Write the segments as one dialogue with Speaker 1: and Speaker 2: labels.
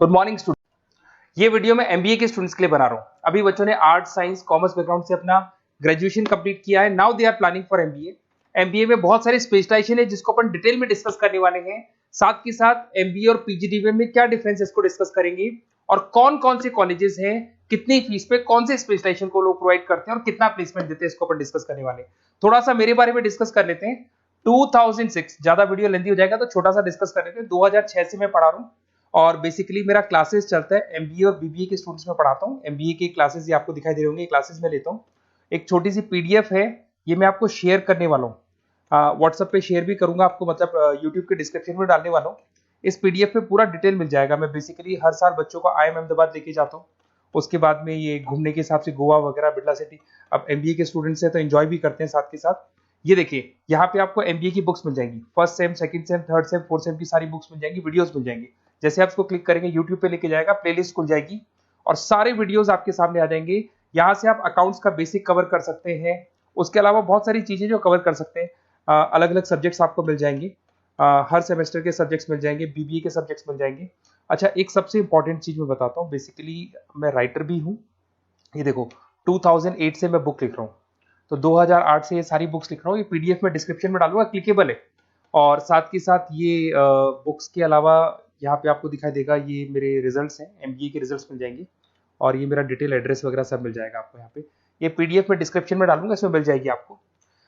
Speaker 1: Good morning student. ये video मैं MBA के स्टूडेंट्स के लिए बना रहा हूँ। अभी बच्चों ने आर्ट साइंस कॉमर्स बैकग्राउंड से अपना ग्रेजुएशन कंप्लीट किया है। Now they are planning for MBA. MBA में बहुत सारे स्पेशलाइजेशन है जिसको अपन डिटेल में डिस्कस करने वाले हैं। साथ के साथ एमबीए और पीजीडीबीएम में क्या डिफरेंस है इसको डिस्कस करेंगे और कौन कौन से कॉलेजेस हैं, कितनी फीस पे कौन से स्पेशलाइजेशन को लोग प्रोवाइड करते हैं और कितना प्लेसमेंट देते हैं, इसको अपन डिस्कस करने वाले हैं। थोड़ा सा मेरे बारे में डिस्कस कर लेते हैं। 2006, ज्यादा वीडियो लेंथी हो जाएगा तो छोटा सा डिस्कस कर लेते हैं। 2006 से मैं पढ़ा रहा हूँ और बेसिकली मेरा क्लासेस चलता है एमबीए और बीबीए के स्टूडेंट्स में पढ़ाता हूँ। एमबीए के क्लासेस ये आपको दिखाई दे रहे होंगे, क्लासेस में लेता हूँ। एक छोटी सी पीडीएफ है, ये मैं आपको शेयर करने वाला हूँ, व्हाट्सएप पे शेयर भी करूंगा आपको, मतलब यूट्यूब के डिस्क्रिप्शन में डालने वाला हूँ। इस पीडीएफ पे पूरा डिटेल मिल जाएगा। मैं बेसिकली हर साल बच्चों को IIM अहमदाबाद लेके जाता हूँ। उसके बाद में ये घूमने के हिसाब से गोवा वगैरह, बिरला सिटी। अब एमबीए के स्टूडेंट्स हैं तो एंजॉय भी करते हैं साथ के साथ। ये देखिए, यहाँ पे आपको एमबीए की बुक्स मिल जाएंगी। First sem, second same, third same, fourth same की सारी बुक्स मिल जाएंगी, वीडियोस मिल जाएंगी। जैसे आप इसको क्लिक करेंगे यूट्यूब पे लेके जाएगा, प्लेलिस्ट खुल जाएगी और सारे वीडियोस आपके सामने आ जाएंगे। यहाँ से आप अकाउंट्स का बेसिक कवर कर सकते हैं। उसके अलावा बहुत सारी चीजें जो कवर कर सकते हैं। अलग अलग सब्जेक्ट्स आपको मिल जाएंगे, हर सेमेस्टर के सब्जेक्ट्स मिल जाएंगे, बीबीए के सब्जेक्ट्स मिल जाएंगे। अच्छा, एक सबसे इंपॉर्टेंट चीज मैं बताता हूँ। बेसिकली मैं राइटर भी हूँ। ये देखो, 2008 से मैं बुक लिख रहा हूँ, तो 2008 से ये सारी बुक्स लिख रहा हूँ। ये पीडीएफ में डिस्क्रिप्शन में डालूंगा, क्लिकेबल है। और साथ के साथ ये बुक्स के अलावा यहाँ पे आपको दिखाई देगा, ये मेरे रिजल्ट्स हैं, एमबीए के रिजल्ट्स मिल जाएंगे और ये मेरा डिटेल एड्रेस वगैरह सब मिल जाएगा आपको यहाँ पे। ये पीडीएफ में डिस्क्रिप्शन में डालूंगा, इसमें मिल जाएगी आपको।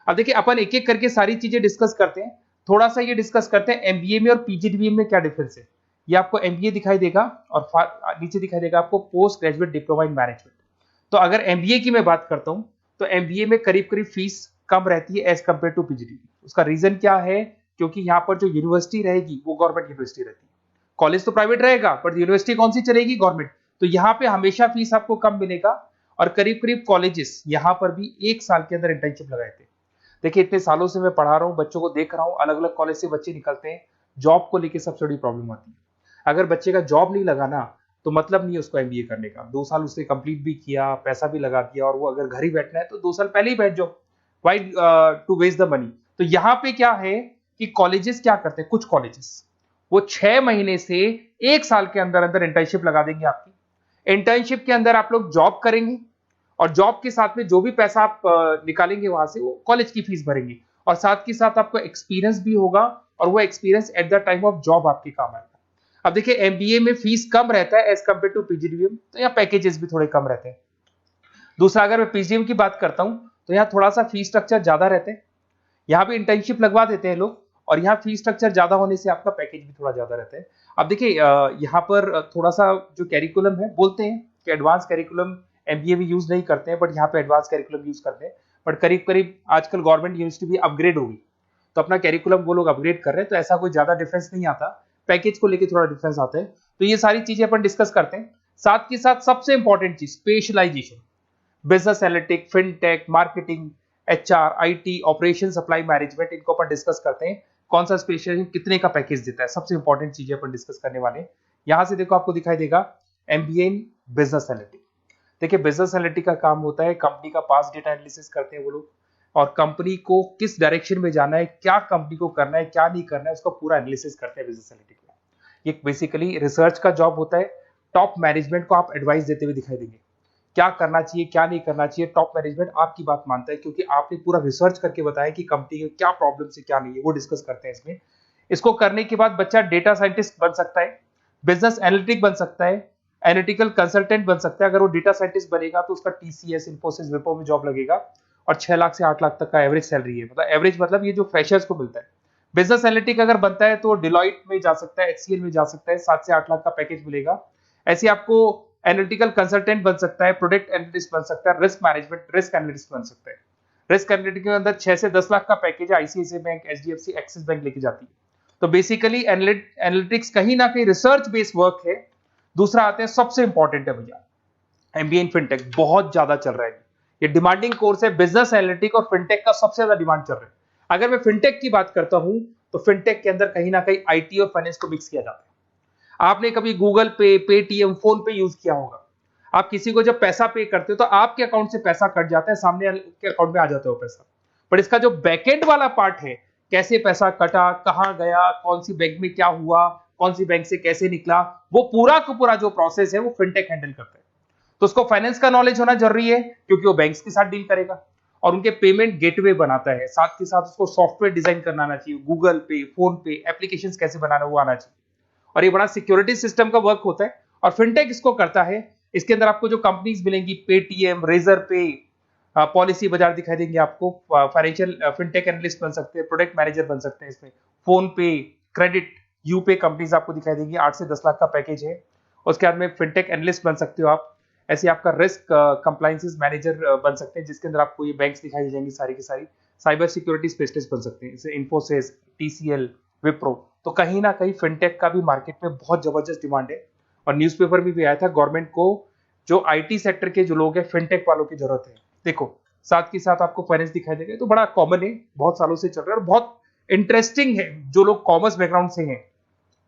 Speaker 1: अब देखिए, अपन एक एक करके सारी चीजें डिस्कस करते हैं। थोड़ा सा ये डिस्कस करते हैं एमबीए में और पीजीडीबीएम में क्या डिफरेंस है। ये आपको एमबीए दिखाई देगा और नीचे दिखाई देगा आपको post graduate diploma in management. तो अगर एमबीए की मैं बात करता हूं तो एमबीए में करीब करीब फीस कम रहती है एज कंपेयर टू पीजीडीबी। उसका रीजन क्या है? क्योंकि यहाँ पर जो यूनिवर्सिटी रहेगी वो गवर्नमेंट यूनिवर्सिटी रहती है। कॉलेज तो प्राइवेट रहेगा बट यूनिवर्सिटी कौन सी चलेगी? गवर्नमेंट। तो यहाँ पे हमेशा फीस आपको कम मिलेगा और करीब करीब कॉलेजेस यहाँ पर भी 1 साल के अंदर इंटर्नशिप लगाए थे। देखिए, इतने सालों से मैं पढ़ा रहा हूँ, बच्चों को देख रहा हूँ, अलग अलग कॉलेज से बच्चे निकलते हैं। जॉब को लेकर सबसे बड़ी प्रॉब्लम आती है। अगर बच्चे का जॉब नहीं लगा ना तो मतलब नहीं है उसको एमबीए करने का। 2 साल उसने कंप्लीट भी किया, पैसा भी लगा दिया, और वो अगर घर ही बैठना है तो 2 साल पहले ही बैठ जाओ। Why to waste the money? तो यहाँ पे क्या है कि कॉलेजेस क्या करते हैं, कुछ कॉलेजेस वो 6 महीने से 1 साल के अंदर अंदर इंटर्नशिप लगा देंगे आपकी। इंटर्नशिप के अंदर आप लोग जॉब करेंगे और जॉब के साथ में जो भी पैसा आप निकालेंगे वहां से, वो कॉलेज की फीस भरेंगे और साथ के साथ आपको एक्सपीरियंस भी होगा और वो experience at the time of job आपके काम आएगा। अब देखिए, एमबीए में फीस कम रहता है एज कंपेयर टू पीजीडीबीएम, तो यहाँ पैकेजेस भी थोड़े कम रहते हैं। दूसरा, अगर मैं पीजीडीबीएम की बात करता हूं तो यहाँ थोड़ा सा फीस स्ट्रक्चर ज्यादा रहते हैं। यहाँ भी इंटर्नशिप लगवा देते हैं लोग और यहाँ फीस स्ट्रक्चर ज्यादा होने से आपका पैकेज भी थोड़ा ज्यादा रहता है। अब देखिए, यहाँ पर थोड़ा सा जो कैरिकुलम है, बोलते हैं कि एडवांस कैरिकुलम एमबीए भी यूज नहीं करते हैं, बट यहाँ पे एडवांस कैरिकुलम यूज करते हैं। बट करीब करीब आजकल गवर्नमेंट यूनिवर्सिटी भी अपग्रेड होगी तो अपना कैरिकुलम वो लोग अपग्रेड कर रहे हैं, तो ऐसा कोई ज्यादा डिफरेंस नहीं आता। पैकेज को लेके थोड़ा डिफरेंस आता है। तो ये सारी चीजें अपन डिस्कस करते हैं। साथ के साथ सबसे इंपॉर्टेंट चीज, specialisation, business analytic, fintech, marketing, HR, IT, operation, supply management, इनको अपन डिस्कस करते हैं। कौन सा स्पेशलाइजेशन कितने का पैकेज देता है, सबसे इंपॉर्टेंट चीजें अपन डिस्कस करने वाले हैं। यहां से देखो, आपको दिखाई देगा एमबीए इन बिजनेस एनालिटिक। देखिए, बिजनेस एनालिटिक का काम होता है, कंपनी का पास्ट डेटा एनालिसिस करते हैं वो लोग और कंपनी को किस डायरेक्शन में जाना है, क्या कंपनी को करना है, क्या नहीं करना है, उसका पूरा एनालिसिस करते हैं बिजनेस एनालिटिक में। ये बेसिकली रिसर्च का जॉब होता है। टॉप मैनेजमेंट को आप एडवाइस देते हुए दिखाई देंगे, क्या करना चाहिए, क्या नहीं करना चाहिए। टॉप मैनेजमेंट आपकी बात मानता है क्योंकि आपने पूरा रिसर्च करके बताया कि कंपनी के क्या प्रॉब्लम है, क्या नहीं है, वो डिस्कस करते हैं इसमें। इसको करने के बाद बच्चा डेटा साइंटिस्ट बन सकता है, बिजनेस एनालिटिक बन सकता है, एनालिटिकल कंसल्टेंट बन सकता है। अगर वो डेटा साइंटिस्ट बनेगा तो उसका टीसीएस, इन्फोसिस, विप्रो में जॉब लगेगा और 6 लाख से 8 लाख तक का एवरेज सैलरी है। मतलब एवरेज मतलब ये जो फ्रेशर्स को मिलता है। बिजनेस एनालिटिक अगर बनता है तो डिलॉइट में जा सकता है, एचसीएल में जा सकता है, 7 से 8 लाख का पैकेज मिलेगा। ऐसे आपको एनालिटिकल कंसल्टेंट बन सकता है, प्रोडक्ट एनालिस्ट बन सकता है, रिस्क मैनेजमेंट, रिस्क एनालिस्ट बन सकता है। रिस्क एनालिटिक के अंदर 6 से 10 लाख का पैकेज है, ICICI bank, HDFC, axis bank लेके जाती है। तो बेसिकली एनालिटिक्स कहीं ना कहीं रिसर्च बेस्ड वर्क है। दूसरा आते हैं, सबसे इंपॉर्टेंट है भैया, एमबीए इन फिनटेक बहुत ज्यादा चल रहा है। ये डिमांडिंग कोर्स है। बिजनेस एनालिटिक और फिनटेक का सबसे ज्यादा डिमांड चल रहा है। अगर मैं फिनटेक की बात करता हूं तो फिनटेक के अंदर कहीं ना कहीं आईटी और फाइनेंस को मिक्स किया जाता है। आपने कभी गूगल पे, पेटीएम, फोन पे यूज किया होगा। आप किसी को जब पैसा पे करते हो तो आपके अकाउंट से पैसा कट जाता है, सामने के अकाउंट में आ जाता है वो पैसा। पर इसका जो बैकएंड वाला पार्ट है, कैसे पैसा कटा, कहां गया, कौन सी बैंक में क्या हुआ, कौन सी बैंक से कैसे निकला, वो पूरा का पूरा जो प्रोसेस है वो फिनटेक हैंडल करता है। तो उसको फाइनेंस का नॉलेज होना जरूरी है क्योंकि वो बैंक्स के साथ डील करेगा और उनके पेमेंट गेटवे बनाता है, साथ के साथ उसको सॉफ्टवेयर डिजाइन करना आना चाहिए, गूगल पे, फोन पे, एप्लीकेशन कैसे बनाना वो आना चाहिए, और ये बड़ा सिक्योरिटी सिस्टम का वर्क होता है और फिनटेक इसको करता है। इसके अंदर आपको जो कंपनीज मिलेंगी, पेटीएम, रेजर पे, पॉलिसी बाजार दिखाई देंगे आपको, फाइनेंशियल फिनटेक एनालिस्ट बन सकते हैं, प्रोडक्ट मैनेजर बन सकते हैं, इसमें फोन पे, क्रेडिट, यूपे कंपनीज आपको दिखाई देंगी, 8 से 10 लाख का पैकेज है। उसके बाद में फिनटेक एनालिस्ट बन सकते हो आप, ऐसे आपका रिस्क कंप्लायंसेस मैनेजर बन सकते हैं जिसके अंदर आपको ये बैंक्स दिखाई जाएंगी सारी की सारी, साइबर सिक्योरिटी स्पेशलिस्ट बन सकते हैं, जैसे इन्फोसिस, टीसीएल, विप्रो। तो कहीं ना कहीं फिनटेक का भी मार्केट में बहुत जबरदस्त डिमांड है और न्यूज़पेपर में भी आया था, गवर्नमेंट को जो आईटी सेक्टर के जो लोग हैं फिनटेक वालों की जरूरत है। देखो साथ के साथ आपको फाइनेंस दिखाई देगा, तो बड़ा कॉमन है, बहुत सालों से चल रहा है और बहुत इंटरेस्टिंग है। जो लोग कॉमर्स बैकग्राउंड से हैं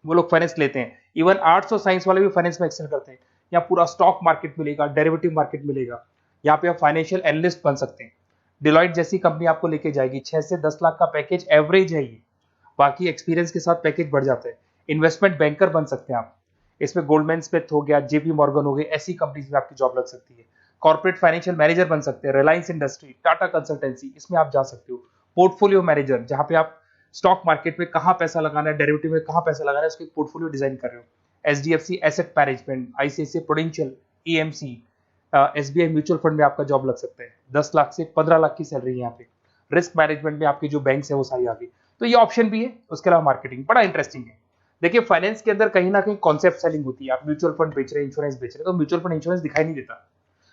Speaker 1: वो लोग फाइनेंस लेते हैं, इवन आर्ट्स और साइंस वाले भी फाइनेंस में एक्सेल करते हैं। यहाँ पूरा स्टॉक मार्केट मिलेगा, डेरिवेटिव मार्केट मिलेगा, यहाँ पे आप फाइनेंशियल एनालिस्ट बन सकते हैं। डिलॉयट जैसी कंपनी आपको लेके जाएगी, 6 से 10 लाख का पैकेज एवरेज है ये, बाकी एक्सपीरियंस के साथ पैकेज बढ़ जाता है। इन्वेस्टमेंट बैंकर बन सकते हैं आप, इसमें गोल्डमैन स्मिथ हो गया, जेपी मॉर्गन हो गए, ऐसी कंपनीज में आपकी जॉब लग सकती है। कॉर्पोरेट फाइनेंशियल मैनेजर बन सकते हैं, रिलायंस इंडस्ट्री, टाटा कंसल्टेंसी, इसमें आप जा सकते हो। पोर्टफोलियो मैनेजर, जहां पे आप स्टॉक मार्केट में कहां पैसा लगाना है, डेरिवेटिव में कहां पैसा लगाना है, उसके पोर्टफोलियो डिजाइन कर रहे हो। HDFC asset management, ICICI prudential, EMC, SBI mutual fund में आपका जॉब लग सकता है। 10 लाख से 15 लाख की सैलरी है यहाँ पे। रिस्क मैनेजमेंट में आपकी जो बैंक्स है वो सारी आ गई, तो ये ऑप्शन भी है। उसके अलावा मार्केटिंग बड़ा इंटरेस्टिंग है। देखिए फाइनेंस के अंदर कहीं ना कहीं कॉन्सेप्ट सेलिंग होती है, आप म्यूचुअल फंड बेच रहे हैं, इंश्योरेंस बेच रहे हैं, तो म्यूचुअल फंड इंश्योरेंस दिखाई नहीं देता।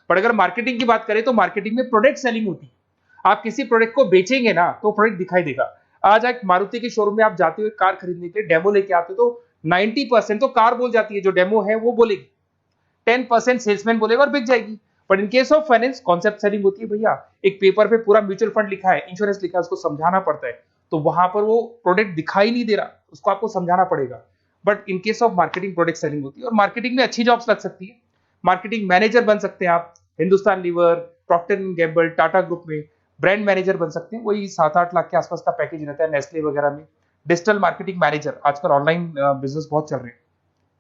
Speaker 1: पर अगर मार्केटिंग की बात करें तो मार्केटिंग में प्रोडक्ट सेलिंग होती है। आप किसी प्रोडक्ट को बेचेंगे ना तो प्रोडक्ट दिखाई देगा। आज एक मारुति के शोरूम में आप जाते हुए कार खरीदने के लिए डेमो लेके आते हो तो 90% तो कार बोल जाती है, जो डेमो है वो बोलेगी, 10% सेल्समैन बोलेगा और बिक जाएगी। But in case of finance concept selling होती है भैया, एक पेपर पे पूरा म्यूचुअल फंड लिखा है, इंश्योरेंस लिखा है, उसको समझाना पड़ता है, तो वहां पर वो प्रोडक्ट दिखाई नहीं दे रहा, उसको आपको समझाना पड़ेगा। But in case of marketing product selling होती है और मार्केटिंग में अच्छी जॉब्स लग सकती है। मार्केटिंग मैनेजर बन सकते हैं आप, Hindustan lever, Procter and Gamble, Tata group में ब्रांड मैनेजर बन सकते हैं, वही 7-8 लाख के आसपास का पैकेज रहता है, नेस्ले वगैरह में। डिजिटल मार्केटिंग मैनेजर, आजकल ऑनलाइन बिजनेस बहुत चल रहे हैं,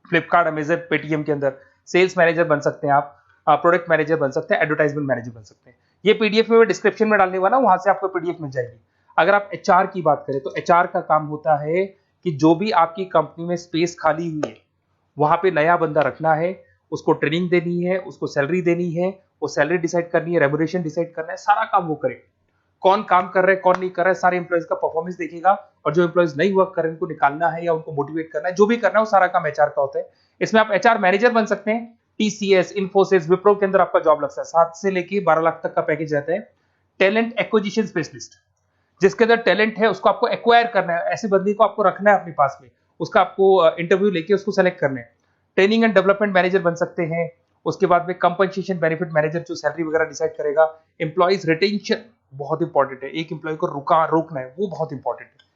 Speaker 1: फ्लिपकार्ट, अमेजन, पेटीएम के अंदर सेल्स मैनेजर बन सकते हैं आप, प्रोडक्ट मैनेजर बन सकते हैं, एडवर्टाइजमेंट मैनेजर बन सकते हैं। ये पीडीएफ में मैं डिस्क्रिप्शन में डालने वाला हूं, वहां से आपको पीडीएफ मिल जाएगी। अगर आप एचआर की बात करें तो एचआर का काम होता है कि जो भी आपकी कंपनी में स्पेस खाली हुई है वहां पे नया बंदा रखना है, उसको ट्रेनिंग देनी है, उसको सैलरी देनी है, वो सैलरी डिसाइड करनी है, रेम्यूनरेशन डिसाइड करना है, सारा काम वो करे। कौन काम कर रहा है कौन नहीं कर रहा है, सारे एम्प्लॉइज का परफॉर्मेंस देखेगा, और जो एम्प्लॉइज नहीं वर्क कर रहे हैं उनको निकालना है या उनको मोटिवेट करना है, जो भी करना है वो सारा काम एचआर का होता है। इसमें आप एचआर मैनेजर बन सकते हैं। टीसीएस, इन्फोसिस, विप्रो के अंदर आपका जॉब लगता है, 7 से लेके 12 लाख तक का पैकेज रहता है। टैलेंट एक्विजिशन स्पेशलिस्ट, जिसके अंदर टैलेंट है उसको आपको एक्वायर करना है, ऐसे बंदे को आपको रखना है अपने पास में, उसका आपको इंटरव्यू लेके उसको सेलेक्ट करना है। ट्रेनिंग एंड डेवलपमेंट मैनेजर बन सकते हैं। उसके बाद में कंपनसेशन बेनिफिट मैनेजर, जो सैलरी वगैरह डिसाइड करेगा। एम्प्लॉइज रिटेंशन बहुत इंपॉर्टेंट है, एक एम्प्लॉय को रोकना है, वो बहुत इंपॉर्टेंट है।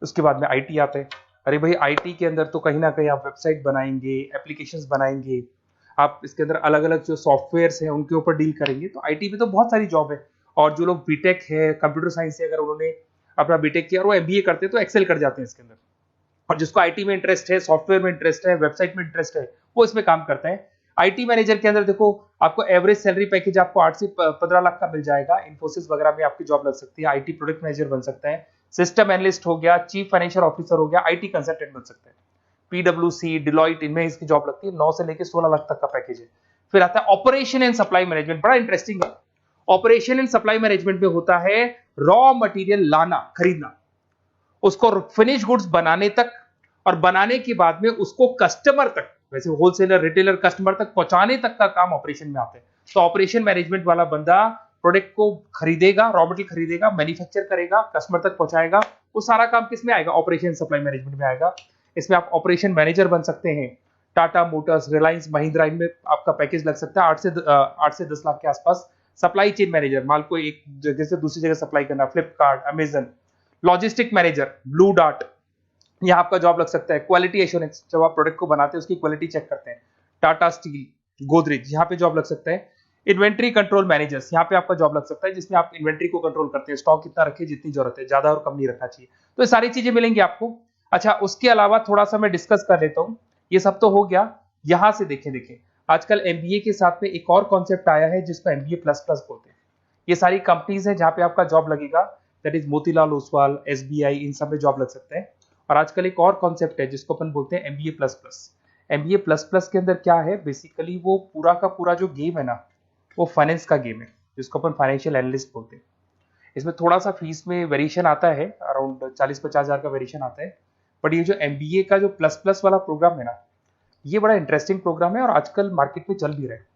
Speaker 1: उसके बाद में आईटी आता है। अरे भाई आईटी के अंदर तो कहीं ना कहीं आप वेबसाइट बनाएंगे, एप्लीकेशंस बनाएंगे, आप इसके अंदर अलग अलग जो सॉफ्टवेयर्स हैं उनके ऊपर डील करेंगे, तो आईटी में तो बहुत सारी जॉब है। और जो लोग बीटेक है, कंप्यूटर साइंस से अगर उन्होंने अपना बीटेक किया और वो एमबीए करते हैं तो एक्सेल कर जाते हैं इसके अंदर। और जिसको आईटी में इंटरेस्ट है, सॉफ्टवेयर में इंटरेस्ट है, वेबसाइट में इंटरेस्ट है, वो इसमें काम करता है। आईटी मैनेजर के अंदर देखो आपको एवरेज सैलरी पैकेज आपको 8 से 15 लाख का मिल जाएगा। इन्फोसिस वगैरह में आपकी जॉब लग सकती है। आईटी प्रोडक्ट मैनेजर बन सकता है, सिस्टम एनालिस्ट हो गया, चीफ फाइनेंशियल ऑफिसर हो गया, आईटी कंसल्टेंट बन सकता है। पीडब्ल्यूसी, डिलॉयट, इनमें इसकी जॉब लगती है। 9 से लेकर 16 लाख तक का पैकेज है। फिर आता है ऑपरेशन एंड सप्लाई मैनेजमेंट, बड़ा इंटरेस्टिंग है। ऑपरेशन एंड सप्लाई मैनेजमेंट में होता है रॉ मटेरियल लाना, खरीदना, उसको फिनिश गुड्स बनाने तक, और बनाने के बाद में उसको कस्टमर तक, वैसे होलसेलर, रिटेलर, कस्टमर तक पहुंचाने तक का काम ऑपरेशन में आता है। तो ऑपरेशन मैनेजमेंट वाला बंदा प्रोडक्ट को खरीदेगा, रॉ मटेरियल खरीदेगा, मैन्युफैक्चर करेगा, कस्टमर तक पहुंचाएगा, वो सारा काम किस में आएगा? ऑपरेशन सप्लाई मैनेजमेंट में आएगा। इसमें आप ऑपरेशन मैनेजर बन सकते हैं। टाटा मोटर्स, रिलायंस, महिंद्रा, इनमें आपका पैकेज लग सकता है 8 से 10 लाख के आसपास। सप्लाई चेन मैनेजर, माल को एक जगह से दूसरी जगह सप्लाई करना, Flipkart, Amazon. Logistic manager, blue dart, यहाँ आपका जॉब लग सकता है। क्वालिटी एश्योरेंस, जब आप प्रोडक्ट को बनाते हैं उसकी क्वालिटी चेक करते हैं, टाटा स्टील, गोदरेज, यहाँ पे जॉब लग सकता है। इन्वेंट्री कंट्रोल मैनेजर्स, यहाँ पे आपका जॉब लग सकता है, जिसमें आप इन्वेंट्री को कंट्रोल करते हैं, स्टॉक कितना रखे, जितनी जरूरत है, ज्यादा और कम नहीं रखना चाहिए। तो ये सारी चीजें मिलेंगी आपको। अच्छा, उसके अलावा थोड़ा सा मैं डिस्कस कर लेता हूँ। ये सब तो हो गया। यहाँ से देखें आजकल एमबीए के साथ में एक और कॉन्सेप्ट आया है जिसको एमबीए प्लस प्लस बोलते हैं। ये सारी कंपनीज हैं जहाँ पे आपका जॉब लगेगा, that is Motilal Oswal, SBI, इन सब में जॉब लग सकते हैं। और आजकल एक और कॉन्सेप्ट है जिसको अपन बोलते हैं MBA plus plus. MBA plus plus के अंदर क्या है, बेसिकली वो पूरा का पूरा जो गेम है ना, वो फाइनेंस का गेम है, जिसको अपन फाइनेंशियल एनालिस्ट बोलते हैं। इसमें थोड़ा सा फीस में वेरिएशन आता है, अराउंड 40-50 हज़ार का वेरिएशन आता है। बट ये जो एमबीए का जो प्लस प्लस वाला प्रोग्राम है ना, ये बड़ा इंटरेस्टिंग प्रोग्राम है और आजकल मार्केट में चल भी रहा है।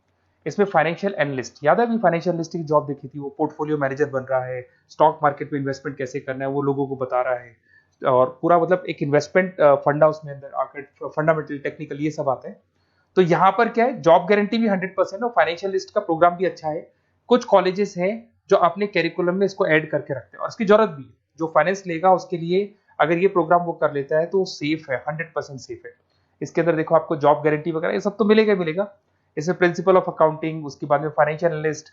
Speaker 1: इसमें फाइनेंशियल एनालिस्ट, याद है अभी फाइनेंशियल एनालिस्ट की जॉब देखी थी, वो पोर्टफोलियो मैनेजर बन रहा है, स्टॉक मार्केट में इन्वेस्टमेंट कैसे करना है वो लोगों को बता रहा है, और पूरा मतलब एक इन्वेस्टमेंट फंडा उसमें अंदर आकर फंडामेंटल टेक्निकल ये सब आते हैं। तो यहाँ पर क्या है, जॉब गारंटी भी 100% और फाइनेंशियल लिस्ट का प्रोग्राम भी अच्छा है। कुछ कॉलेजेस हैं जो अपने कैरिकुलम में इसको ऐड करके रखते हैं और इसकी जरूरत भी है। जो फाइनेंस लेगा उसके लिए अगर ये प्रोग्राम वो कर लेता है तो सेफ है, 100% सेफ है। इसके अंदर देखो आपको जॉब गारंटी वगैरह ये सब तो मिलेगा मिलेगा। इसमें प्रिंसिपल ऑफ अकाउंटिंग, उसके बाद में financial analyst,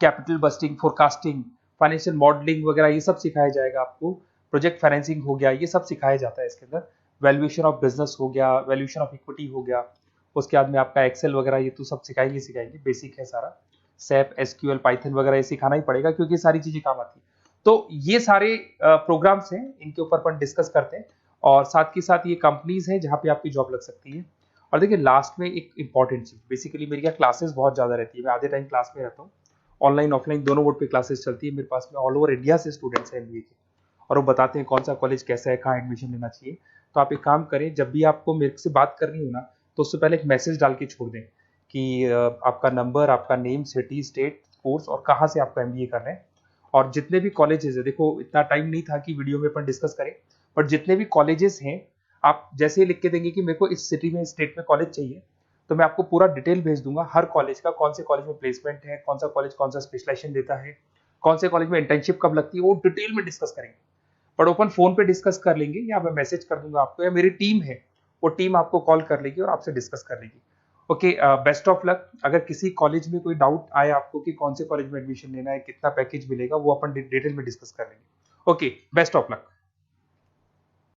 Speaker 1: capital budgeting, forecasting, financial modelling वगैरह ये सब सिखाया जाएगा आपको। प्रोजेक्ट फाइनेंसिंग हो गया, ये सब सिखाया जाता है इसके अंदर। वैल्यूएशन ऑफ बिजनेस हो गया, वैल्यूएशन ऑफ इक्विटी हो गया, उसके बाद में आपका एक्सेल वगैरह ये तो सब सिखाएंगे, बेसिक है सारा। सैप, एसक्यूएल, पाइथन वगैरह ये सिखाना ही पड़ेगा क्योंकि सारी चीजें काम आती है। तो ये सारे प्रोग्राम्स हैं, इनके ऊपर अपन डिस्कस करते हैं। और साथ के साथ ये कंपनीज हैं जहाँ पे आपकी जॉब लग सकती है। और देखिए लास्ट में एक इंपॉर्टेंट चीज, बेसिकली मेरी क्या क्लासेस बहुत ज्यादा रहती है, मैं आधे टाइम क्लास में रहता हूँ। ऑनलाइन ऑफलाइन दोनों मोड पे क्लासेस चलती है मेरे पास में। ऑल ओवर इंडिया से स्टूडेंट्स हैं एमबीए के, और वो बताते हैं कौन सा कॉलेज कैसा है, कहाँ एडमिशन लेना चाहिए। तो आप एक काम करें, जब भी आपको मेरे से बात करनी हो ना, तो उससे पहले एक मैसेज डाल के छोड़ दें कि आपका नंबर, आपका नेम, सिटी, स्टेट, कोर्स और कहाँ से आपका एमबीए कर रहे हैं। और जितने भी कॉलेजेस है, देखो इतना टाइम नहीं था कि वीडियो में अपन डिस्कस करें, बट जितने भी कॉलेजेस हैं आप जैसे ही लिख के देंगे कि मेरे को इस सिटी में, इस स्टेट में कॉलेज चाहिए, तो मैं आपको पूरा डिटेल भेज दूंगा हर कॉलेज का, कौन से कॉलेज में प्लेसमेंट है, कौन सा कॉलेज कौन सा स्पेशलाइजेशन देता है, कौन से कॉलेज में इंटर्नशिप कब लगती है, वो डिटेल में डिस्कस करेंगे। बट ओपन फोन पे डिस्कस कर लेंगे, या मैं मैसेज कर दूंगा आपको, या मेरी टीम है वो टीम आपको कॉल कर लेगी और आपसे डिस्कस कर लेगी। Okay, best of luck. अगर किसी कॉलेज में कोई डाउट आए आपको कि कौन से कॉलेज में एडमिशन लेना है, कितना पैकेज मिलेगा, वो अपन डिटेल में डिस्कस कर लेंगे। Okay, best of luck.